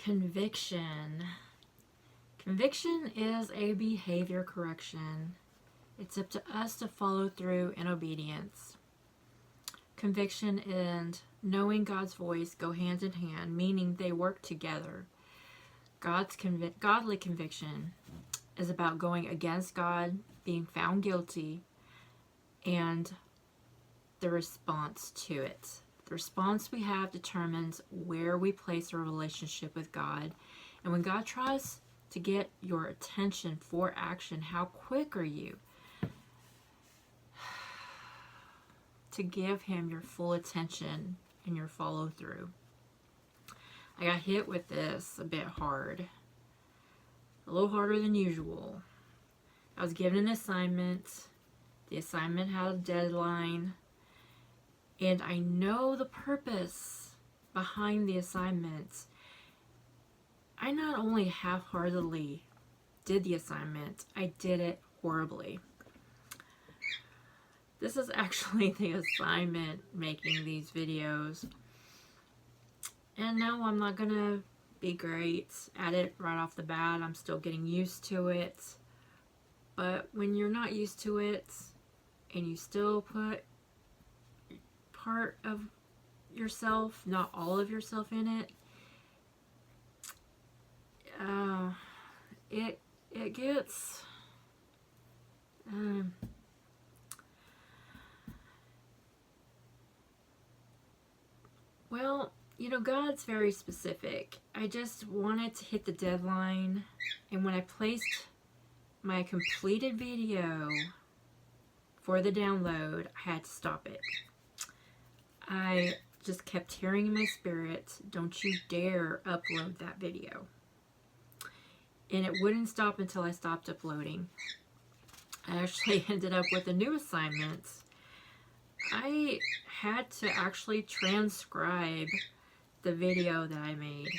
Conviction. Conviction is a behavior correction. It's up to us to follow through in obedience. Conviction and knowing God's voice go hand in hand, meaning they work together. Godly conviction is about going against God, being found guilty, and the response to it. The response we have determines where we place our relationship with God. And when God tries to get your attention for action, how quick are you to give him your full attention and your follow through? I got hit with this a bit hard, a little harder than usual. I was given an assignment. The assignment had a deadline, and I know the purpose behind the assignment. I not only half-heartedly did the assignment, I did it horribly. This is actually the assignment making these videos. And no, I'm not going to be great at it right off the bat. I'm still getting used to it. But when you're not used to it and you still put part of yourself, not all of yourself in it, it gets well, you know, God's very specific. I just wanted to hit the deadline, and when I placed my completed video for the download, I had to stop it. I just kept hearing in my spirit, don't you dare upload that video. And it wouldn't stop until I stopped uploading. I actually ended up with a new assignment. I had to actually transcribe the video that I made.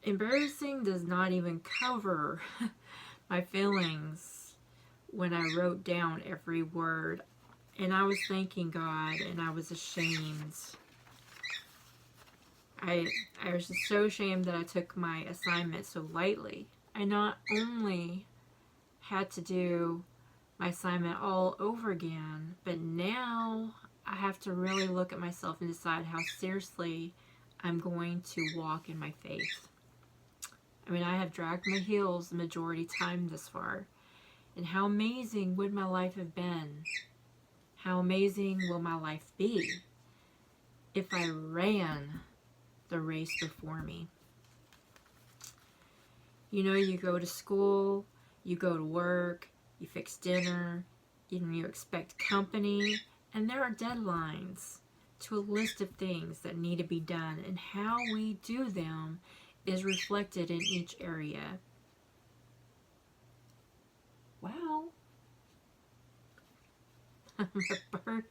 Embarrassing does not even cover my feelings when I wrote down every word. And I was thanking God, and I was ashamed. I was just so ashamed that I took my assignment so lightly. I not only had to do my assignment all over again, but now I have to really look at myself and decide how seriously I'm going to walk in my faith. I mean, I have dragged my heels the majority time this far. And how amazing would my life have been? How amazing will my life be if I ran the race before me? You know, you go to school, you go to work, you fix dinner, you expect company, and there are deadlines to a list of things that need to be done, and how we do them is reflected in each area. Wow. I'm a bird.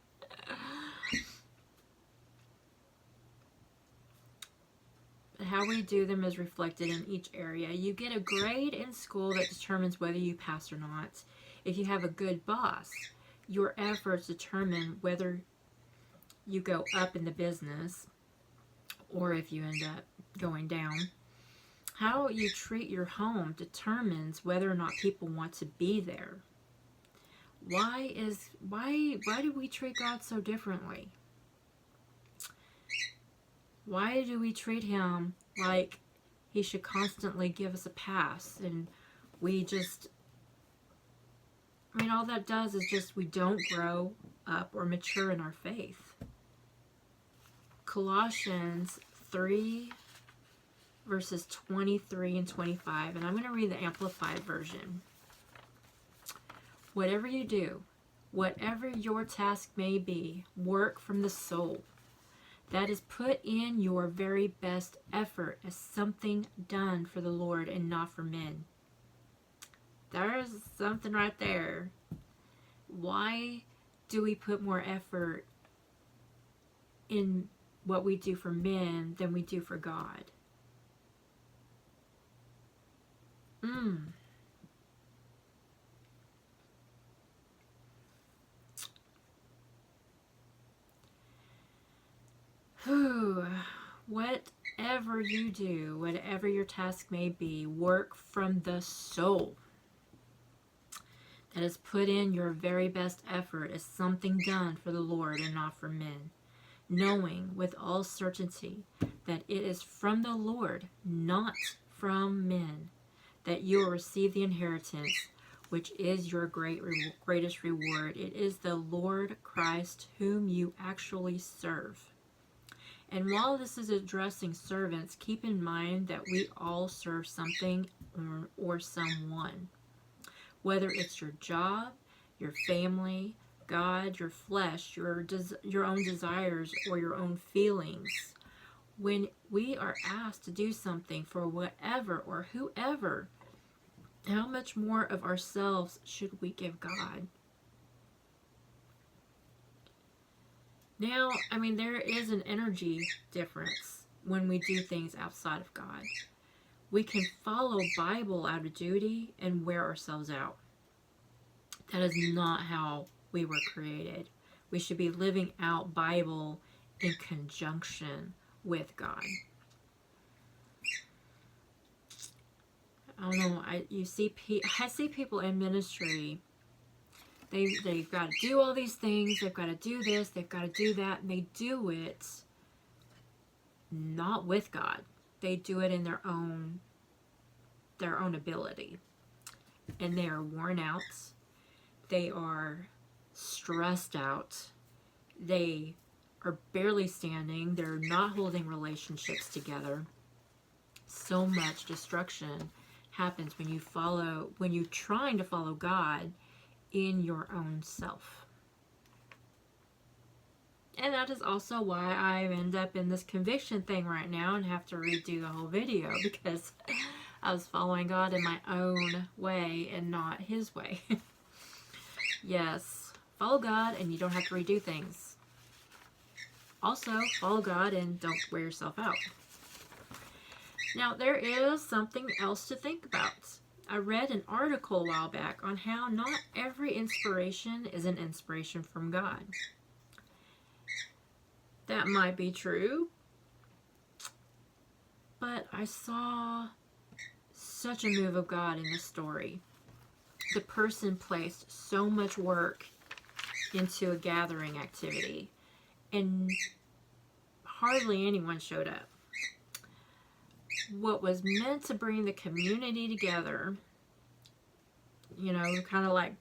How we do them is reflected in each area. You get a grade in school that determines whether you pass or not. If you have a good boss, your efforts determine whether you go up in the business or if you end up going down. How you treat your home determines whether or not people want to be there. Why do we treat God so differently? Why do we treat him like he should constantly give us a pass, and we just, I mean, all that does is just we don't grow up or mature in our faith. Colossians 3 verses 23 and 25, and I'm going to read the Amplified version. Whatever you do, whatever your task may be, work from the soul. That is, put in your very best effort as something done for the Lord and not for men. There's something right there. Why do we put more effort in what we do for men than we do for God? whatever you do, whatever your task may be, work from the soul. That is, put in your very best effort as something done for the Lord and not for men, knowing with all certainty that it is from the Lord, not from men, that you will receive the inheritance, which is your greatest reward. It is the Lord Christ whom you actually serve. And while this is addressing servants, keep in mind that we all serve something or someone. Whether it's your job, your family, God, your flesh, your own desires, or your own feelings. When we are asked to do something for whatever or whoever, how much more of ourselves should we give God? Now, I mean, there is an energy difference when we do things outside of God. We can follow Bible out of duty and wear ourselves out. That is not how we were created. We should be living out Bible in conjunction with God. I don't know. I see people in ministry. They've got to do all these things. They've got to do this. They've got to do that. And they do it not with God. They do it in their own ability, and they are worn out. They are stressed out. They are barely standing. They're not holding relationships together. So much destruction happens when you're trying to follow God in your own self. And that is also why I end up in this conviction thing right now and have to redo the whole video, because I was following God in my own way and not His way. Yes, follow God and you don't have to redo things. Also, follow God and don't wear yourself out. Now, there is something else to think about. I read an article a while back on how not every inspiration is an inspiration from God. That might be true, but I saw such a move of God in this story. The person placed so much work into a gathering activity, and hardly anyone showed up. What was meant to bring the community together, you know, kind of like,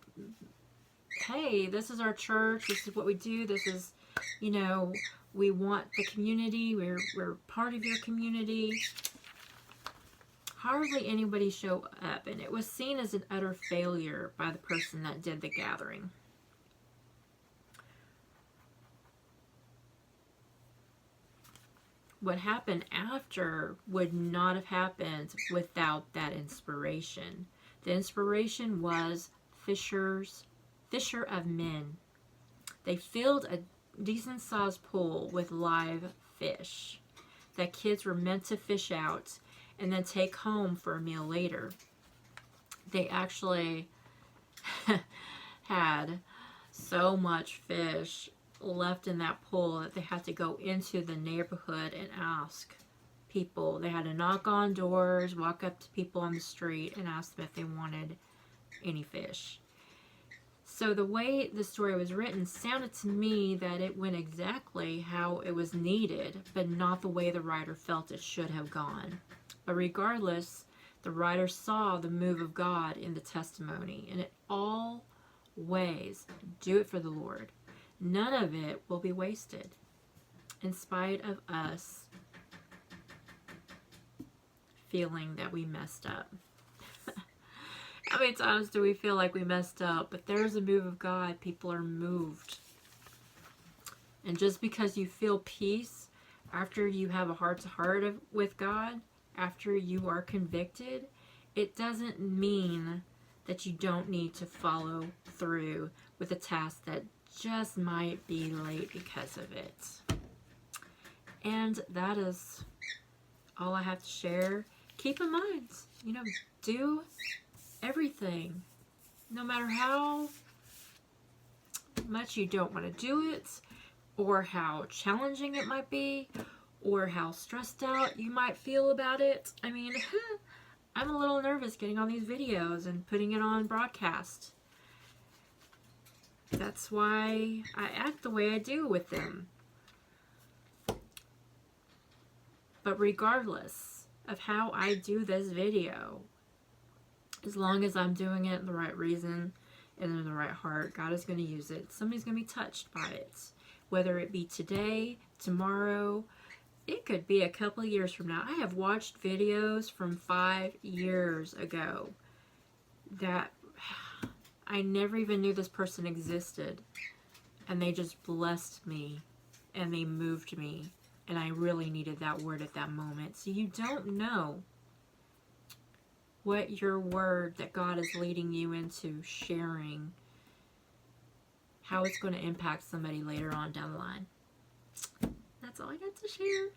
hey, this is our church, this is what we do, this is, you know, we want the community, we're part of your community. Hardly anybody showed up, and it was seen as an utter failure by the person that did the gathering. What happened after would not have happened without that inspiration. The inspiration was fisher of men. They filled a decent sized pool with live fish that kids were meant to fish out and then take home for a meal later. They actually had so much fish left in that pool that they had to go into the neighborhood and ask people. They had to knock on doors, walk up to people on the street and ask them if they wanted any fish. So the way the story was written sounded to me that it went exactly how it was needed, but not the way the writer felt it should have gone. But regardless, the writer saw the move of God in the testimony, and it always do it for the Lord. None of it will be wasted, in spite of us feeling that we messed up. How many times do we feel like we messed up? But there's a move of God. People are moved. And just because you feel peace after you have a heart-to-heart with God, after you are convicted, it doesn't mean that you don't need to follow through with a task that just might be late because of it. And that is all I have to share. Keep in mind, you know, do everything, no matter how much you don't want to do it, or how challenging it might be, or how stressed out you might feel about it. I mean, I'm a little nervous getting on these videos and putting it on broadcast. That's why I act the way I do with them. But regardless of how I do this video, as long as I'm doing it in the right reason and in the right heart, God is going to use it. Somebody's going to be touched by it. Whether it be today, tomorrow, it could be a couple of years from now. I have watched videos from 5 years ago that I never even knew this person existed. And they just blessed me and they moved me. And I really needed that word at that moment. So you don't know what your word that God is leading you into sharing, how it's going to impact somebody later on down the line. That's all I got to share.